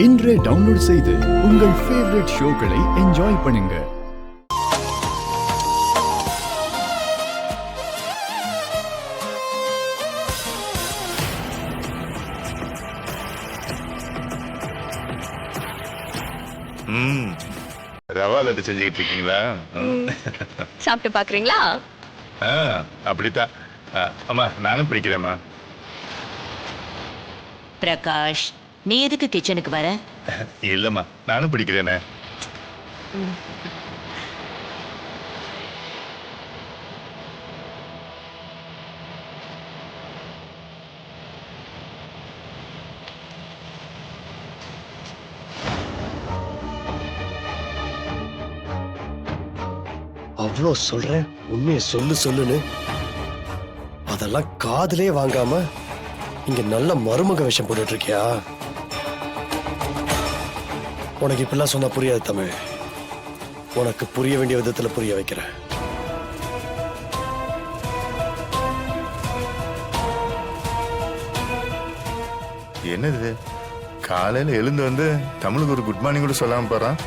இன்றே டவுன்லோட் செய்து உங்கள் ஃபேவரட் ஷோக்களை என்ஜாய் பண்ணுங்க. ரவா லட்டு செஞ்சுக்கிட்டு இருக்கீங்களா? சாப்பிட்டு பாக்குறீங்களா? அப்படித்தான். அம்மா நானும் பிடிக்கிறேம்மா. பிரகாஷ், நீ எதுக்கு கிச்சனுக்கு வர? இல்லம்மா நானும் பிடிக்கிறேனே. அவ்வளோ சொல்றேன், உண்மையை சொல்லுன்னு அதெல்லாம் காதுலயே வாங்காம இங்க நல்ல மருமக வேஷம் போட்டுட்டு இருக்கியா? உனக்கு இப்பெல்லாம் சொன்னா புரியாது தமிழ். உனக்கு புரிய வேண்டிய விதத்துல புரிய வைக்கிறேன். என்னது காலையில எழுந்து வந்து தமிழுக்கு ஒரு குட் மார்னிங் கூட சொல்லாம போறான்.